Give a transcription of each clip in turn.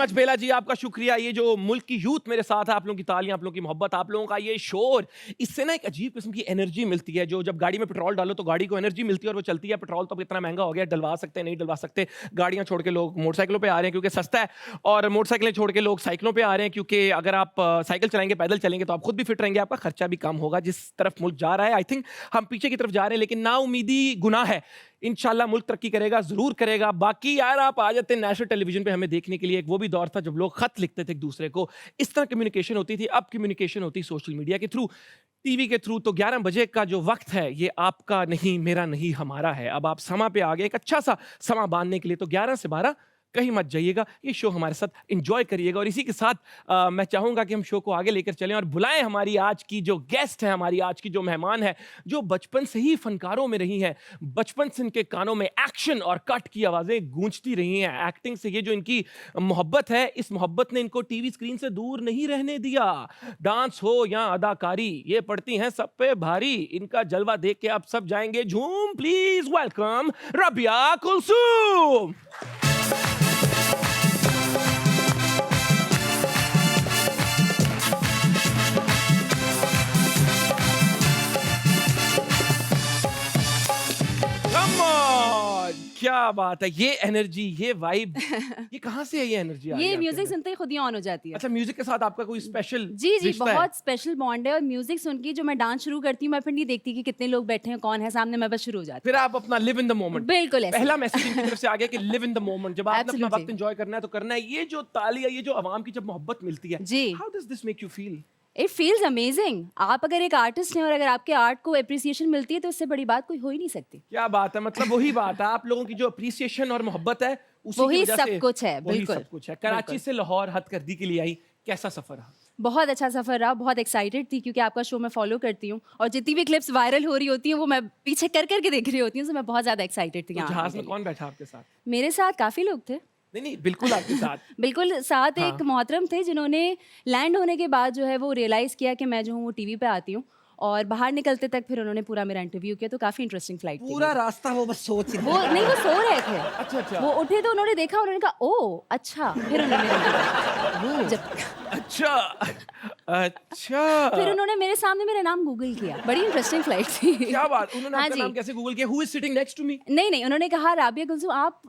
Much बेला जी, आपका शुक्रिया। ये जो मुल्क की यूथ मेरे साथ है, आप लोगों की तालियां, आप लोगों की मोहब्बत, आप लोगों का ये शोर, इससे ना एक अजीब किस्म की एनर्जी मिलती है। जो जब गाड़ी में पेट्रोल डालो तो गाड़ी को एनर्जी मिलती है और वो चलती है। पेट्रोल तो अब इतना महंगा हो गया, डलवा सकते हैं नहीं डलवा सकते, गाड़ियां छोड़ के लोग मोटरसाइकिलों पे आ रहे हैं क्योंकि सस्ता है, और मोटरसाइकिलें छोड़ के लोग साइकिलों पे आ रहे हैं क्योंकि अगर आप साइकिल चलाएंगे, पैदल चलेंगे तो आप खुद भी फिट रहेंगे, आपका खर्चा भी कम होगा। जिस तरफ मुल्क जा रहा है, आई थिंक हम पीछे की तरफ जा रहे हैं, लेकिन ना उम्मीदी गुनाह है। इंशाल्लाह मुल्क तरक्की करेगा, जरूर करेगा। बाकी यार आप आ जाते हैं नेशनल टेलीविजन पे हमें देखने के लिए। एक वो भी दौर था जब लोग खत लिखते थे एक दूसरे को, इस तरह कम्युनिकेशन होती थी। अब कम्युनिकेशन होती सोशल मीडिया के थ्रू, टीवी के थ्रू। तो 11 बजे का जो वक्त है ये आपका नहीं, मेरा नहीं, हमारा है। अब आप समा पे आ गए, एक अच्छा सा समा बांधने के लिए। तो 11 से 12 कहीं मत जाइएगा, ये शो हमारे साथ एंजॉय करिएगा। और इसी के साथ मैं चाहूंगा कि हम शो को आगे लेकर चलें और बुलाएं हमारी आज की जो गेस्ट है, हमारी आज की जो मेहमान है, जो बचपन से ही फनकारों में रही हैं। बचपन से इनके कानों में एक्शन और कट की आवाजें गूंजती रही हैं। एक्टिंग से ये जो इनकी मोहब्बत है, इस मोहब्बत ने इनको टीवी स्क्रीन से दूर नहीं रहने दिया। डांस हो या अदाकारी, ये पड़ती हैं सब पे भारी। इनका जलवा देख के आप सब जाएंगे झूम। Please welcome Rabia Kulsoom. Come on! क्या बात है, ये एनर्जी, ये वाइब, ये कहाँ से है ये एनर्जी? ये म्यूजिक सुनते ही खुद ही ऑन हो जाती है। अच्छा, म्यूजिक के साथ आपका कोई स्पेशल जी रिश्ता है? बहुत स्पेशल बॉन्ड है। और म्यूजिक सुन के जो मैं डांस शुरू करती हूँ, मैं फिर नहीं देखती कि कितने लोग बैठे हैं, कौन है सामने, मैं बस शुरू हो जाती फिर आप अपना लिव इन द मोमेंट। बिल्कुल ऐसे। पहला मैसेज इनकी तरफ से आ गया कि लिव इन द मोमेंट। जब आपने अपना Absolutely. वक्त एंजॉय करना है तो करना है। ये जो तालियां, ये जो आवाम की जब मोहब्बत मिलती है, जी। How does this make you feel? It feels amazing. आप अगर एक आर्टिस्ट हैं और अगर आपके आर्ट को अप्रिसिएशन मिलती है तो इससे बड़ी बात कोई हो ही नहीं सकती। क्या बात है, मतलब वही बात है, आप लोगों की जो अप्रिसिएशन और मोहब्बत है उसी की वही वजह सब से कुछ है, वही बिल्कुल। सब कुछ है। कराची से लाहौर हथकरघी के लिए आई, कैसा सफर रहा? बहुत अच्छा सफर रहा। बहुत एक्साइटेड थी क्योंकि आपका शो मैं फॉलो करती हूँ और जितनी भी क्लिप्स वायरल हो रही होती हैं वो मैं पीछे कर करके देख रही होती हूँ। तो मैं बहुत ज्यादा एक्साइटेड थी। तो यहाँ जहाज आने में के कौन बैठा आपके साथ? लिए। मेरे साथ काफी लोग थे। नहीं नहीं, बिल्कुल आपके साथ। बिल्कुल साथ हाँ। एक मोहतरम थे जिन्होंने लैंड होने के बाद जो है वो रियलाइज़ किया कि मैं जो हूँ वो टीवी पे आती हूँ, और बाहर निकलते तक फिर उन्होंने पूरा मेरा इंटरव्यू किया। तो काफ़ी इंटरेस्टिंग फ्लाइट थी पूरा रास्ता वो बस सोच रही वो नहीं, वो सो रहे थे। अच्छा अच्छा वो उठे तो उन्होंने देखा, उन्होंने कहा ओ अच्छा। फिर उन्होंने मेरा जब अच्छा अच्छा फिर उन्होंने मेरे सामने मेरा नाम गूगल किया। बड़ी इंटरेस्टिंग फ्लाइट थी। क्या बात, उन्होंने हाँ आपका जी। नाम कैसे गूगल किया? Who is sitting next to me? नहीं, उन्होंने कहा राबिया कुलसूम आप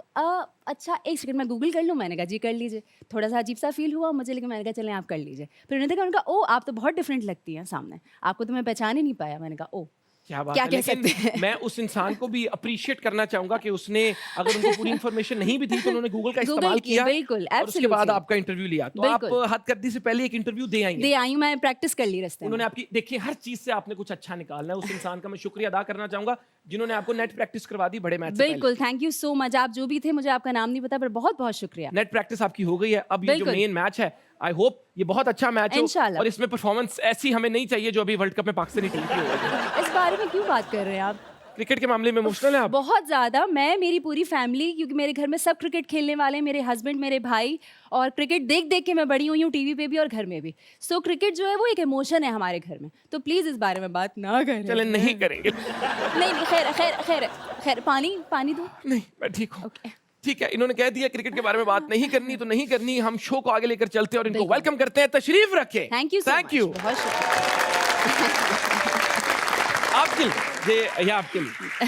अच्छा एक सेकंड मैं गूगल कर लूँ। मैंने कहा जी कर लीजिए। थोड़ा सा अजीब सा फील हुआ मुझे, लेकिन मैंने कहा चलें आप कर लीजिए। फिर उन्होंने कहा, उनका ओ आप तो बहुत डिफरेंट लगती हैं सामने, आपको तो मैं पहचान ही नहीं पाया। मैंने कहा ओ क्या बात क्या है, कह लेकिन सकते हैं। मैं उस इंसान को भी अप्रिशिएट करना चाहूंगा कि उसने, अगर उनको पूरी इन्फॉर्मेशन नहीं भी थी तो उन्होंने गूगल का Google इस्तेमाल की, किया, बिल्कुल, और उसके बाद absolutely. आपका इंटरव्यू लिया। तो आप बिल्कुल। हथकरघी से पहले एक इंटरव्यू दे आएंगे। दे आई हूँ, मैं प्रैक्टिस कर ली रास्ते में। उन्होंने आपकी, देखिए हर चीज से आपने कुछ अच्छा निकालना है। उस इंसान का मैं शुक्रिया अदा करना चाहूंगा जिन्होंने आपको नेट प्रैक्टिस करवा दी बड़े मैच से पहले। बिल्कुल, थैंक यू सो मच। आप जो भी थे, मुझे आपका नाम नहीं पता, पर बहुत बहुत शुक्रिया। नेट प्रैक्टिस आपकी हो गई है। अब ये जो बिल्कुल। मेन मैच है, आई होप ये बहुत अच्छा मैच हो, इंशाल्लाह। और इसमें परफॉर्मेंस ऐसी हमें नहीं चाहिए जो अभी वर्ल्ड कप में पाकिस्तानी टीम की हो। इस बारे में क्यों बात कर रहे हैं आप? क्रिकेट के मामले में इमोशनल है आप? बहुत ज़्यादा। मैं, मेरी पूरी फैमिली, क्योंकि मेरे घर में सब क्रिकेट खेलने वाले हैं, मेरे हस्बैंड, मेरे भाई, और क्रिकेट देख देख के मैं बड़ी हुई हूँ टीवी पे भी और घर में भी। सो क्रिकेट जो है वो एक इमोशन है हमारे घर में। तो प्लीज़ इस बारे में बात ना करें। चलें नहीं करेंगे। नहीं, खैर खैर खैर खैर, पानी दो। नहीं मैं ठीक हूँ। ओके। ठीक है, इन्होंने कह दिया क्रिकेट के बारे में बात नहीं करनी तो नहीं करनी। हम शो को आगे लेकर चलते हैं और इनको बिल्कुल। वेलकम करते हैं। तशरीफ रखें। Thank you so much. Thank you. बहुत शुक्रिया। आपके लिए ये आपके लिए।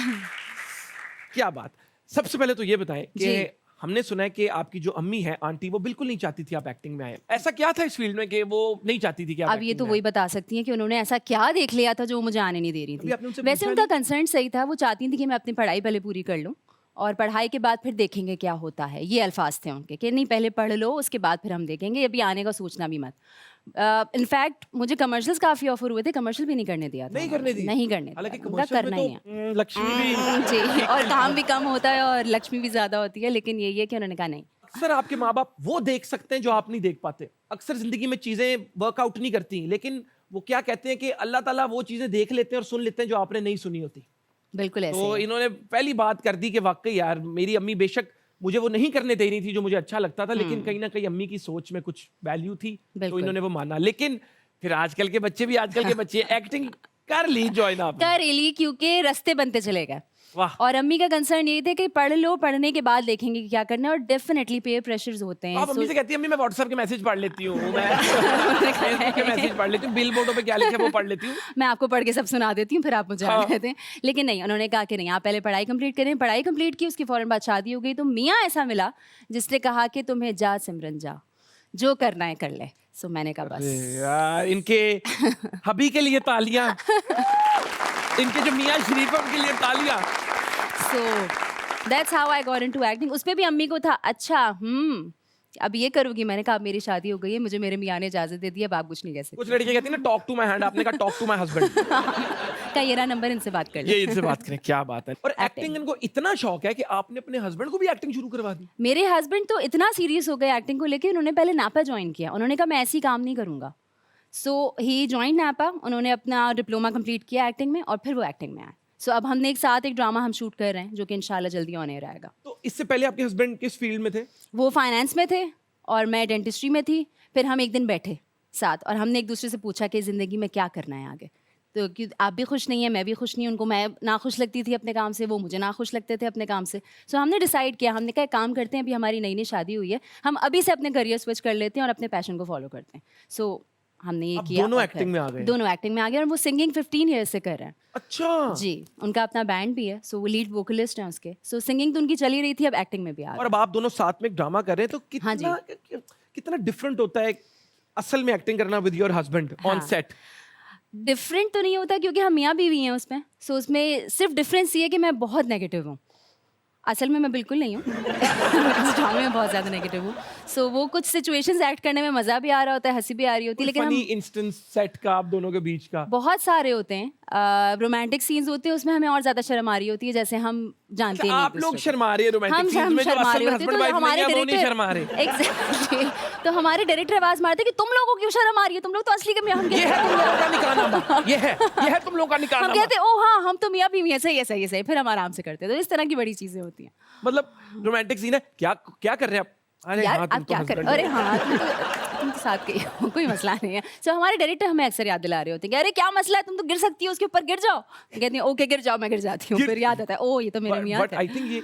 क्या बात। सबसे पहले तो ये बताएं कि जी। हमने सुना है कि आपकी जो अम्मी है, आंटी, वो बिल्कुल नहीं चाहती थी आप एक्टिंग में आए। ऐसा क्या था इस फील्ड में कि वो नहीं चाहती थी कि आप अब ये acting तो में वही आएं? बता सकती हैं कि उन्होंने ऐसा क्या देख लिया था जो वो मुझे आने नहीं दे रही अभी आपने उनसे थी। वैसे पूछा उनका नहीं? कंसर्न सही था। वो चाहती थी कि मैं अपनी पढ़ाई पहले पूरी कर लूँ और पढ़ाई के बाद फिर देखेंगे क्या होता है। ये अल्फाज थे उनके कि नहीं पहले पढ़ लो, उसके बाद फिर हम देखेंगे, अभी आने का सोचना भी मत। इनफैक्ट मुझे कमर्शियल्स काफ़ी ऑफर हुए थे, कमर्शियल भी नहीं करने दिया था। नहीं करने दी? नहीं करने दिया। हालांकि उनका कमर्शियल करना में ही है। तो लक्ष्मी भी जी, और काम भी कम होता है और लक्ष्मी भी ज़्यादा होती है, लेकिन यही है कि उन्होंने कहा नहीं। अक्सर आपके माँ बाप वो देख सकते हैं जो आप नहीं देख पाते। अक्सर जिंदगी में चीजें वर्कआउट नहीं करती, लेकिन वो क्या कहते हैं कि अल्लाह ताला वो चीजें देख लेते हैं और सुन लेते हैं जो आपने नहीं सुनी होती। बिल्कुल ऐसे तो ही है। इन्होंने पहली बात कर दी कि वाकई यार मेरी अम्मी बेशक मुझे वो नहीं करने दे रही थी जो मुझे अच्छा लगता था, लेकिन कहीं ना कहीं अम्मी की सोच में कुछ वैल्यू थी, तो बिल्कुल। इन्होंने वो माना। लेकिन फिर आजकल के बच्चे एक्टिंग कर ली, ज्वाइन आपने। कर ली क्योंकि रास्ते बनते चले गए। वाह। और अम्मी का कंसर्न ये थे कि पढ़ लो, पढ़ने के बाद देखेंगे कि क्या करना है, और डेफिनेटली पेयर प्रेशर्स होते हैं। आप अम्मी से कहती है अम्मी मैं व्हाट्सएप के मैसेज पढ़ लेती हूँ, मैं फेसबुक के मैसेज पढ़ लेती हूँ, बिल बोर्डों पे क्या लिखा है वो पढ़ लेती हूँ। मैं आपको पढ़ के सब सुना देती हूँ, फिर आप मुझे हाँ। आने दें। लेकिन नहीं, उन्होंने कहा कि नहीं, आप पहले पढ़ाई कंप्लीट करें। पढ़ाई कंप्लीट की, उसकी फौरन बाद शादी हो गई। तो मियाँ ऐसा मिला जिसने कहा कि तुम्हें जा सिमरन जा, जो करना है कर ले। सो मैंने कहा अरे बस। यार, इनके हबी के लिए तालियां, इनके जो मियाँ शरीफ है उनके लिए तालियां। So that's how I got into acting. उसमें भी अम्मी को था, अच्छा अब ये करूँगी। मैंने कहा अब मेरी शादी हो गई है, मुझे मेरे मियाँ ने इजाज़त दे दी, अब आप कुछ नहीं कह सकते। कुछ लड़कियां कहती है ना टॉक टू माय हैंड, आपने कहा टॉक टू माय हस्बैंड। का ये रहा नंबर, इनसे बात कर ले। ये इनसे बात करें, क्या बात है। और Acting। एक्टिंग इनको इतना शौक है कि आपने अपने हस्बैंड को भी एक्टिंग शुरू करवा दी। मेरे हस्बैंड तो इतना सीरियस हो गए एक्टिंग को लेके, उन्होंने पहले नापा ज्वाइन किया। उन्होंने कहा मैं ऐसी काम नहीं करूँगा। सो ही ज्वाइन नापा, उन्होंने अपना डिप्लोमा कंप्लीट किया एक्टिंग में, और फिर वो एक्टिंग में आए। सो अब हमने एक साथ एक ड्रामा हम शूट कर रहे हैं, जो कि इंशाल्लाह जल्दी ऑन एयर आएगा। तो इससे पहले आपके हस्बैंड किस फील्ड में थे? वो फाइनेंस में थे और मैं डेंटिस्ट्री में थी। फिर हम एक दिन बैठे साथ और हमने एक दूसरे से पूछा कि ज़िंदगी में क्या करना है आगे। तो कि आप भी खुश नहीं है, मैं भी खुश नहीं हूँ। उनको मैं ना खुश लगती थी अपने काम से, वो मुझे ना खुश लगते थे अपने काम से। सो हमने डिसाइड किया, हमने कहा एक काम करते हैं, अभी हमारी नई नई शादी हुई है, हम अभी से अपने करियर स्विच कर लेते हैं और अपने पैशन को फॉलो करते हैं। सो हमने ये अब किया। दोनों और एक्टिंग फिर में आ गए। दोनों एक्टिंग में आ गए, और वो सिंगिंग 15 ईयर्स से कर रहे हैं। अच्छा जी, उनका अपना बैंड भी है। सो वो लीड वोकलिस्ट हैं उसके। सो सिंगिंग तो उनकी चली रही थी, अब एक्टिंग में भी आ और गए। अब आप दोनों साथ में एक ड्रामा कर रहे हैं, तो हाँ कितना कितना डिफरेंट होता है असल में एक्टिंग करना विद योर हस्बैंड ऑन हाँ। सेट? डिफरेंट तो नहीं होता क्योंकि हम मियाँ बीवी हैं उसमें। सो उसमें सिर्फ डिफरेंस ये है कि मैं बहुत नेगेटिव हूँ। असल में मैं बिल्कुल नहीं हूँ। इस ड्रामे में बहुत ज़्यादा नेगेटिव हूँ। सो वो कुछ सिचुएशंस एक्ट करने में मज़ा भी आ रहा होता है, हंसी भी आ रही होती है, लेकिन फनी हम इंस्टेंस सेट का आप दोनों के बीच का? बहुत सारे होते हैं। रोमांटिक सीन्स होते हैं, उसमें हमें और ज़्यादा शर्म आ रही होती है, जैसे हम जानते नहीं आप एक लोग दूसरे को। शर्मा रहे हैं रोमांटिक हम सीन्स में, जो शर्मा असल रहे में होते हैं, हस्बैंड तो वाइफ हमारे नहीं है वो नहीं शर्मा रहे। एग्जैक्टली। तो हमारे डायरेक्टर आवाज मारते हैं कि तुम लोगों को क्यों शर्म आ रही है, तुम लोग तो असली के मियाँ। हम ये है तुम लोगों का निकाहनामा, ये है तुम लोगों का हम निकाहनामा। कहते हैं ओ हाँ हम तो मियाँ बीवी हैं, सही है सही है सही है, फिर हम आराम से करते हैं। तो इस तरह की बड़ी चीजें होती हैं। मतलब रोमांटिक सीन है, क्या क्या कर रहे हैं आप? अरे यार हाँ, तुम आप तो क्या कर, husband अरे हो। हाँ तुम तो साथ के ही हो, कोई मसला नहीं है। सो हमारे डायरेक्टर हमें अक्सर याद दिला रहे होते हैं कि अरे क्या मसला है, तुम तो गिर सकती हो उसके ऊपर, गिर जाओ। कहती हैं ओके गिर जाओ, मैं गिर जाती हूँ। फिर याद आता है ओ ये तो मेरे मियाँ बट आई थिंक ये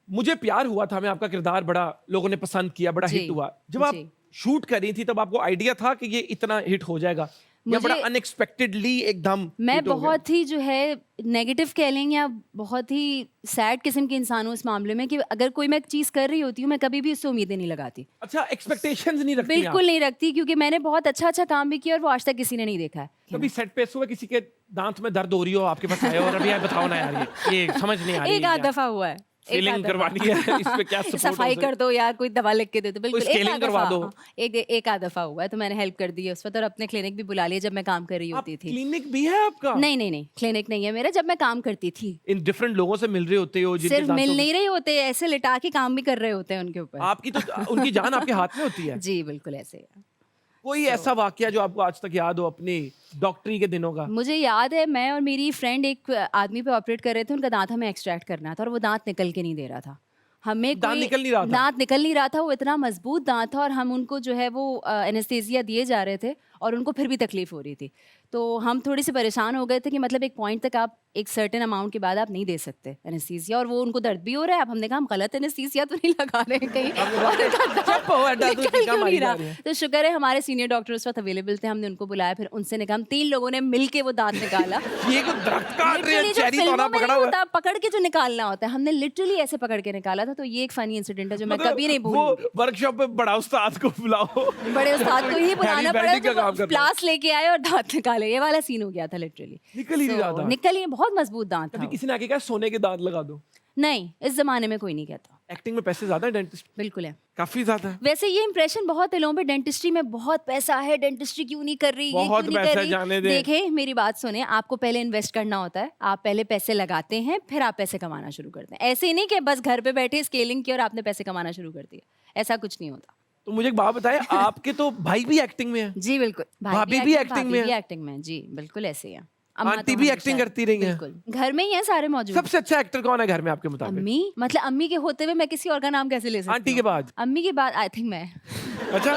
मुझे प्यार हुआ था, मैं आपका किरदार बड़ा लोगों ने पसंद किया, बड़ा जी, हिट हुआ। जब आप जी। शूट कर रही थी तब आपको आइडिया था कि ये इतना हिट हो जाएगा, या मुझे- बड़ा अनएक्सपेक्टेडली एकदम मैं hit हो गया? बहुत ही जो है नेगेटिव कह लें या बहुत ही सैड किस्म की इंसान हूँ इस मामले में, कि अगर कोई मैं चीज़ कर रही होती हूँ, मैं कभी भी उससे उम्मीदें नहीं लगाती। अच्छा, एक्सपेक्टेशंस नहीं रखती बिल्कुल नहीं रखती, क्योंकि मैंने बहुत अच्छा अच्छा काम भी किया और वो आज तक किसी ने नहीं देखा है। कभी सेट पे सुबह किसी के दांत में दर्द हो रही हो, आपके पास आए और अभी यार बताओ ना यार, ये समझ नहीं आ रही एक आध दफा हुआ है। एक फीलिंग आध दफा। करवानी है, इस पे क्या support सफाई हो कर दो या कोई दवा लिख के दे दो, बिल्कुल कोई एक scaling आध करवा दफा, दो। हाँ, एक आध दफा हुआ है, तो मैंने हेल्प कर दी है उस वक्त, और अपने क्लिनिक भी बुला लिया जब मैं काम कर रही आप होती थी। क्लिनिक भी है आपका? नहीं नहीं नहीं, क्लिनिक नहीं है मेरा, जब मैं काम करती थी। इन डिफरेंट लोगों से मिल रहे होते हो जिनके सिर्फ दांतों मिल में- नहीं रहे होते, ऐसे लिटा के काम भी कर रहे होते हैं उनके ऊपर। आपकी तो उनकी जान आपके हाथ में होती है। जी बिल्कुल ऐसे है। कोई ऐसा वाकया जो आपको आज तक याद हो अपनी डॉक्टरी के दिनों का? मुझे याद है, मैं और मेरी फ्रेंड एक आदमी पे ऑपरेट कर रहे थे, उनका दांत हमें एक्सट्रैक्ट करना था और वो दांत निकल के नहीं दे रहा था। हमें दांत निकल नहीं रहा था? दांत निकल नहीं रहा था, वो इतना मजबूत दांत था, और हम उनको जो है वो एनेस्थीसिया दिए जा रहे थे और उनको फिर भी तकलीफ हो रही थी। तो हम थोड़ी सी परेशान हो गए थे कि मतलब एक पॉइंट तक आप एक सर्टेन अमाउंट के बाद आप नहीं दे सकते एनेस्थीसिया, और वो उनको दर्द भी हो रहा है। अब हमने कहा हम गलत एनेस्थीसिया तो नहीं लगा रहे हैं कहीं, और उनका दांत चुप हो, अड्डा तो निकल टीका क्यों मारी नहीं जा रहा। रही है। तो शुक्र है हमारे सीनियर डॉक्टर उस वक्त अवेलेबल थे, हमने उनको बुलाया, फिर उनसे ने कहा, हम 3 लोगों ने मिल के वो दांत निकाला। ये कोई दरख्त काट रहे हैं, Literally जो चेरी फिल्मों तोड़ा में पकड़ा नहीं हुआ है। होता, पकड़ के जो निकालना होता है, हमने लिटरली ऐसे पकड़ के निकाला था। तो ये एक फनी इंसिडेंट है जो मैं मतलब कभी नहीं वो भूलूंगी। वर्कशॉप पे बड़ा उस्ताद को बुलाओ, बड़े उस्ताद को ही बुलाना पड़ा Heavy bending का काम जो कर रहा है। प्लास लेके आए और दांत निकाले, ये वाला सीन हो गया था लिटरली। निकल ही नहीं रहा था। निकल ही, बहुत मजबूत दांत था कभी वो। किसी ने आके कहा सोने के दांत लगा दो? नहीं, इस जमाने में कोई नहीं कहता। एक्टिंग में पैसे ज्यादा है, डेंटिस्ट बिल्कुल है। काफी ज्यादा है। वैसे ये इंप्रेशन बहुत है लोगों पे, डेंटिस्ट्री में बहुत पैसा है, डेंटिस्ट्री क्यों नहीं कर रही, ये बहुत क्यों नहीं पैसा कर है, रही। जाने दे। देखे मेरी बात सुने, आपको पहले इन्वेस्ट करना होता है, आप पहले पैसे लगाते हैं, फिर आप पैसे कमाना शुरू करते हैं। ऐसे ही नहीं कि बस घर पे बैठे स्केलिंग की और आपने पैसे कमाना शुरू कर दिया, ऐसा कुछ नहीं होता। तो मुझे एक बात बताए, आपके तो भाई भी एक्टिंग में है? जी बिल्कुल, भाभी भी एक्टिंग में है? एक्टिंग में, जी बिल्कुल ऐसे ही है। अम्मा आंटी तो भी हमेशा एक्टिंग है, करती रही हैं? बिल्कुल घर में ही है सारे मौजूद। सबसे अच्छा एक्टर कौन है घर में आपके मुताबिक? अम्मी, मतलब अम्मी के होते हुए मैं किसी और का नाम कैसे ले सकती आंटी हूँ? के बाद? अम्मी के बाद आई थिंक मैं। अच्छा,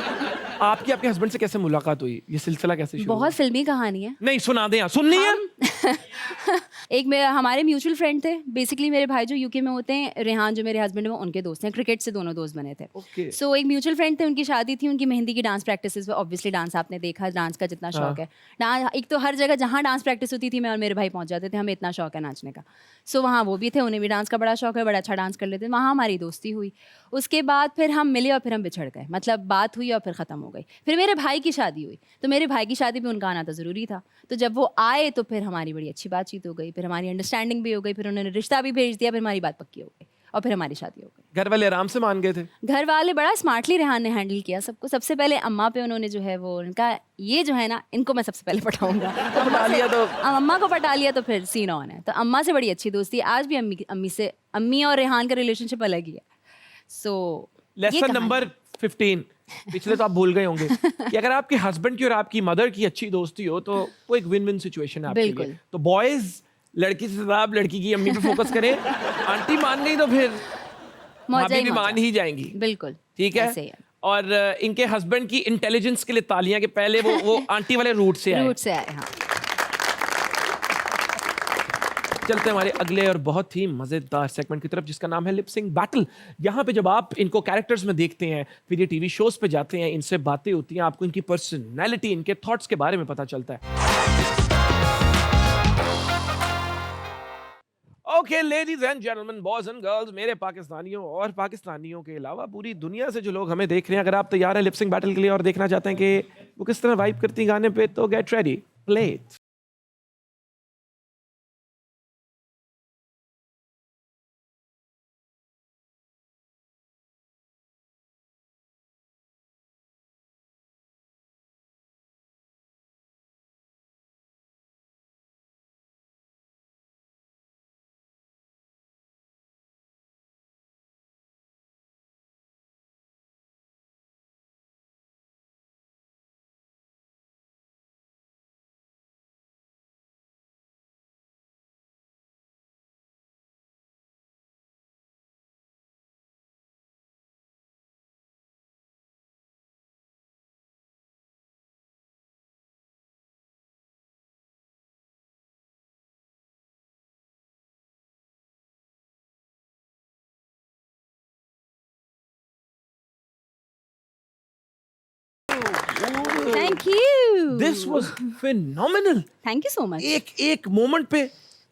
आपकी आपके हस्बैंड से कैसे मुलाकात हुई? ये सिलसिला कैसे शुरू हुआ? बहुत फिल्मी कहानी है। नहीं सुना दे, सुननी है। एक मेरा हमारे म्यूचुअल फ्रेंड थे बेसिकली, मेरे भाई जो यूके में होते हैं, रेहान जो मेरे हस्बैंड हैं वो उनके दोस्त हैं, क्रिकेट से दोनों दोस्त बने थे। ओके। सो एक म्यूचुअल फ्रेंड थे, उनकी शादी थी, उनकी मेहंदी की डांस प्रैक्टिसेस में, ऑब्वियसली डांस आपने देखा, डांस का जितना शौक है, डांस एक तो हर जगह जहाँ डांस प्रैक्टिस होती थी मैं और मेरे भाई पहुँच जाते थे, हमें इतना शौक है नाचने का। सो वहाँ वो भी थे, उन्हें भी डांस का बड़ा शौक है, बड़ा अच्छा डांस कर लेते, वहाँ हमारी दोस्ती हुई। उसके बाद फिर हम मिले और फिर हम बिछड़ गए, मतलब बात हुई और फिर ख़त्म हो गई। फिर मेरे भाई की शादी हुई, तो मेरे भाई की शादी में उनका आना तो ज़रूरी था, तो जब वो आए तो फिर हमारी बड़ी अच्छी बातचीत हो गई, फिर हमारी अंडरस्टैंडिंग भी हो गई, फिर उन्होंने रिश्ता भी भेज दिया, फिर हमारी बात पक्की हो गई और फिर हमारी शादी हो गई। घर वाले आराम से मान गए थे? घर वाले बड़ा स्मार्टली रेहान ने हैंडल किया सबको। सबसे पहले अम्मा पे उन्होंने जो है वो उनका ये जो है ना, इनको मैं सबसे पहले पटाऊंगा, तो पटा लिया तो अम्मा को पटा लिया तो फिर सीन ऑन है। तो अम्मा से बड़ी अच्छी दोस्ती है आज भी, अम्मी और रेहान का रिलेशनशिप अलग ही है। सो लेसन नंबर 15, पिछले तो आप भूल गए होंगे कि अगर आपके हस्बैंड की और आपकी मदर की अच्छी दोस्ती हो तो वो एक विन विन सिचुएशन है आपके लिए। बिल्कुल। तो बॉयज लड़की से ज्यादा आप लड़की की अम्मी पे फोकस करें, आंटी मान गई तो फिर मौजा भाभी ही भी मौजा। मान ही जाएंगी। बिल्कुल ठीक ऐसे ही है। और इनके हस्बैंड की इंटेलिजेंस के लिए तालियां कि पहले वो आंटी वाले रूट से आए। रूट से आए। हाँ, चलते हैं हमारे अगले और बहुत ही मजेदार सेगमेंट की तरफ, जिसका नाम है लिप सिंक बैटल। यहाँ पे जब आप इनको कैरेक्टर्स में देखते हैं, फिर ये टीवी शोज पे जाते हैं, इनसे बातें होती हैं, आपको इनकी पर्सनैलिटी, इनके थॉट्स के बारे में पता चलता है। Okay ladies and gentleman, boys and girls, मेरे पाकिस्तानियों और पाकिस्तानियों के अलावा पूरी दुनिया से जो लोग हमें देख रहे हैं, अगर आप तैयार हैं लिप सिंक बैटल के लिए और देखना चाहते हैं कि वो किस तरह वाइब करती हैं गाने पे, तो get ready, play it. Thank you. This was phenomenal. Thank you so much. एक एक मोमेंट पे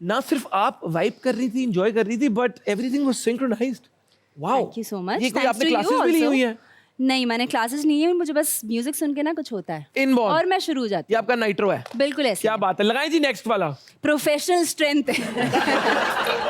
ना सिर्फ आप वाइब कर रही थी, एंजॉय कर रही थी, but everything was synchronised. Wow, thank you so much. ये कोई आपने क्लासेस भी ली हुई है? नहीं, मैंने क्लासेस नहीं है, मुझे बस म्यूजिक सुन के ना कुछ होता है इनबॉर्न। और मैं शुरू हो जाती ये हूँ। आपका नाइट्रो है? बिल्कुल ऐसे। क्या बात है, लगाएं जी नेक्स्ट वाला। प्रोफेशनल स्ट्रेंथ है।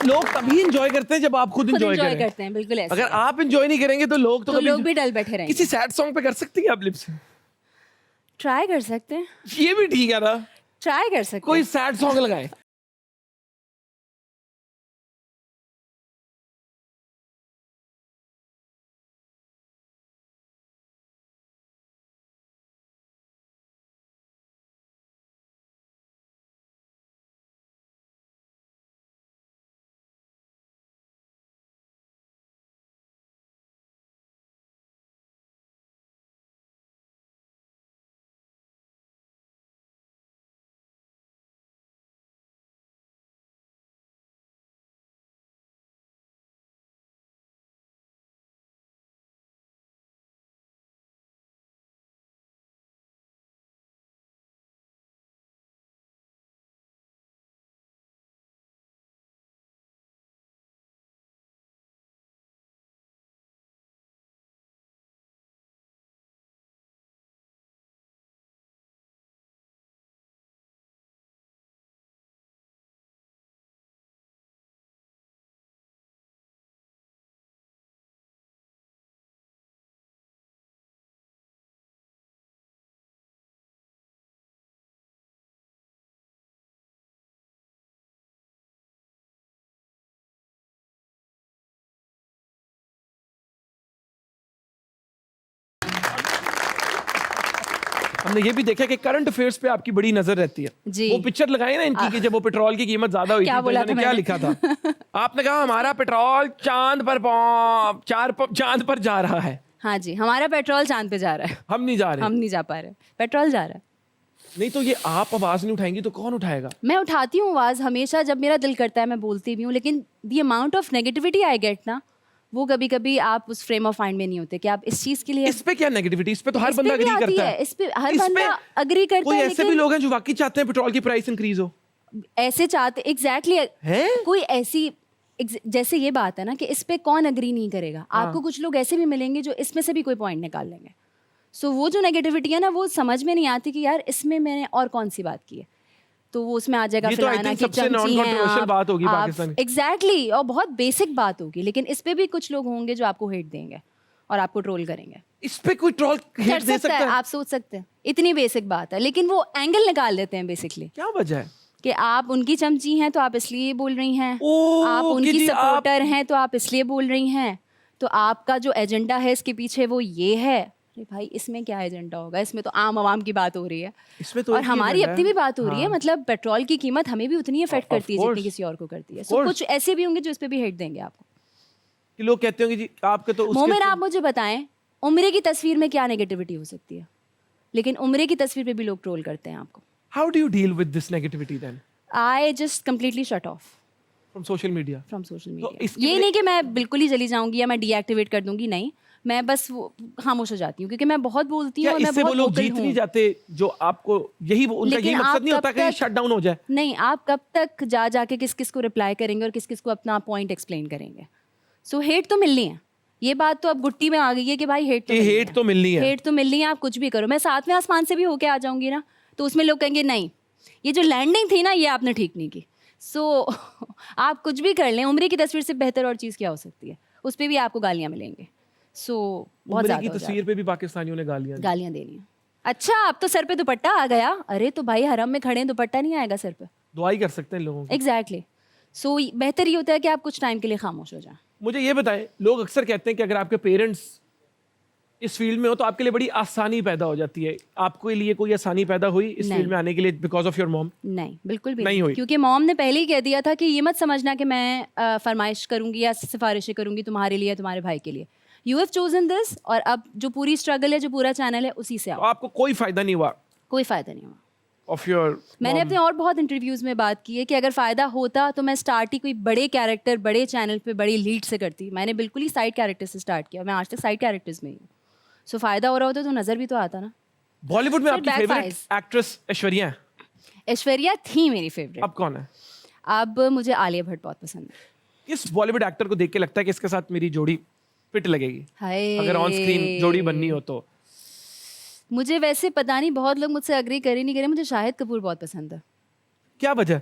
लोग तभी एंजॉय करते हैं जब आप खुद खुद एंजॉय एंजॉय करें। करते हैं, बिल्कुल ऐसे। अगर आप एंजॉय नहीं करेंगे तो लोग तो तो कभी लोग भी डल बैठे रहेंगे। किसी सैड सॉन्ग पे कर सकती हैं आप लिप्स? ट्राई कर सकते हैं, ये भी ठीक है ना, ट्राई कर सकते कोई हैं। सैड सॉन्ग लगाएं। हमने ये भी देखा कि करंट अफेयर्स पे आपकी बड़ी नजर रहती है। जी। वो पिक्चर लगाई ना इनकी कि जब वो पेट्रोल की कीमत ज्यादा हुई थी क्या तो बोला इन्होंने था क्या मैंने? लिखा था? आपने कहा हमारा पेट्रोल चांद पर जा रहा है। हाँ जी, हमारा पेट्रोल चांद पे जा रहा है, हम नहीं जा रहे। हम नहीं जा पा रहे, पेट्रोल जा रहा है। नहीं तो ये आप आवाज नहीं उठाएंगी तो कौन उठाएगा? मैं उठाती हूँ आवाज़ हमेशा, जब मेरा दिल करता है मैं बोलती भी हूँ, लेकिन the amount of negativity I get ना, वो कभी कभी आप उस फ्रेम ऑफ माइंड में नहीं होते कि आप इस चीज़ के लिए। इस पे क्या नेगेटिविटी? इस पे तो हर इस पे बंदा भी एग्री आती करता है, है। इस पे हर इस पे बंदा अग्री करता कोई है, ऐसे भी लेकिन लोग हैं जो वाकई चाहते हैं पेट्रोल की प्राइस इंक्रीज हो। ऐसे चाहते एग्जैक्टली हैं? कोई ऐसी जैसे ये बात है ना कि इस पे कौन अग्री नहीं करेगा। आपको कुछ लोग ऐसे भी मिलेंगे जो इसमें से भी कोई पॉइंट निकाल लेंगे। सो वो जो नेगेटिविटी है ना, वो समझ में नहीं आती कि यार इसमें मैंने और कौन सी बात की है, तो वो उसमें आ जाएगा ये तो I फलाना think कि सबसे चमची हैं non-controversial बात होगी पाकिस्तान की। एग्जैक्टली, और बहुत बेसिक बात होगी, लेकिन इस पे भी कुछ लोग होंगे जो आपको हेट देंगे और आपको ट्रोल करेंगे। इस पे कोई ट्रोल कर हेट दे सकता है? आप सोच सकते हैं, इतनी बेसिक बात है, लेकिन वो एंगल निकाल देते हैं बेसिकली क्या वजह है? कि आप उनकी चमची हैं तो आप इसलिए बोल रही हैं, ओह, आप कि उनकी जी, आप- सपोर्टर हैं तो आप इसलिए बोल रही हैं, तो आपका जो एजेंडा है इसके पीछे वो ये है। अरे भाई, इसमें क्या एजेंडा होगा? इसमें तो आम आवाम की बात हो रही है, इसमें तो और एक ही हमारी एजेंडा अपनी है। भी बात हो रही है। हाँ। मतलब पेट्रोल की कीमत हमें भी उतनी इफेक्ट Of करती है course. जितनी किसी और को करती है। Of so course. कुछ ऐसे भी होंगे जो इस पे भी हेट देंगे आपको। कि लोग कहते होंगे जी आपके तो उसके मोमिन, आप मुझे बताएं, उम्रे की तस्वीर में क्या नेगेटिविटी हो सकती है? लेकिन उम्रे की तस्वीर पे भी लोग ट्रोल करते हैं आपको। How do you deal with this negativity then I just completely shut off from social media? From social तो मीडिया। इसके ये लिए- नहीं कि मैं बिल्कुल ही चली जाऊंगी या मैं डीएक्टिवेट कर दूंगी, नहीं, मैं बस वो खामोश हो जाती हूँ क्योंकि मैं बहुत बोलती हूँ क्या और मैं इससे वो बहुत लोग vocal जीत नहीं हूँ। जाते जो आपको यही उनका लेकिन यही आप मकसद नहीं कब होता कि तक- शट डाउन हो जाए? नहीं, आप कब तक जा जाके किस किस को रिप्लाई करेंगे और किस किस को अपना पॉइंट एक्सप्लेन करेंगे? सो हेट तो मिलनी है, ये बात तो अब गुट्टी में आ गई है कि भाई हेट तो कि मिलनी हेट है। तो मिलनी है। हेट तो मिलनी है, आप कुछ भी करो। मैं 7वें आसमान से भी होके आ जाऊंगी ना, तो उसमें लोग कहेंगे नहीं, ये जो लैंडिंग थी ना ये आपने ठीक नहीं की। सो आप कुछ भी कर लें, उम्र की तस्वीर से बेहतर और चीज़ क्या हो सकती है? उस पर भी आपको गालियाँ मिलेंगे। सो बहुत उम्र ज़्यादा की हो जाता है। तस्वीर पे भी पाकिस्तानियों ने गालियां दी। गालियाँ देनी है। अच्छा, अब तो सर पे दुपट्टा आ गया। अरे तो भाई हरम में खड़े हैं, दुपट्टा नहीं आएगा सर पे? दुआ ही कर सकते हैं लोगों को। एग्जैक्टली। सो बेहतर ये होता है कि आप कुछ टाइम के लिए खामोश हो जाएं। मुझे ये बताएं, लोग अक्सर कहते हैं कि अगर आपके पेरेंट्स इस फील्ड में हो तो आपके लिए बड़ी आसानी पैदा हो जाती है। आपके लिए कोई आसानी पैदा हुई इस नहीं। फील्ड में आने के लिए बिकॉज ऑफ योर मॉम? नहीं, बिल्कुल भी नहीं हुई। क्योंकि मॉम ने पहले ही कह दिया था कि ये मत समझना कि मैं फरमाइश करूंगी या सिफारिशें करूंगी तुम्हारे लिए, तुम्हारे भाई के लिए। यू हैव चोजन दिस, और अब जो पूरी स्ट्रगल है, जो पूरा चैनल है, उसी से तो आओ। आपको कोई फायदा नहीं हुआ कोई फायदा नहीं हुआ। Of your? मैंने अपने और बहुत इंटरव्यूज में बात की है कि अगर फ़ायदा होता तो मैं स्टार्ट ही कोई बड़े कैरेक्टर, बड़े चैनल पे, बड़ी लीड से करती। मैंने बिल्कुल ही साइड कैरेक्टर से स्टार्ट किया, मैं आज तक साइड कैरेक्टर्स में ही हूँ। सो फ़ायदा हो रहा होता तो नज़र भी तो आता ना। बॉलीवुड में Sir, आपकी backfires. फेवरेट एक्ट्रेस ऐश्वर्या है? ऐश्वर्या थी मेरी फेवरेट, अब कौन है? अब मुझे आलिया भट्ट बहुत पसंद है। किस बॉलीवुड एक्टर को देख के लगता है कि इसके साथ मेरी जोड़ी फिट लगेगी हाय, अगर ऑन स्क्रीन जोड़ी बननी हो तो? मुझे वैसे पता नहीं, बहुत लोग मुझसे अग्री करे नहीं करे, मुझे शाहिद कपूर बहुत पसंद है। क्या वजह?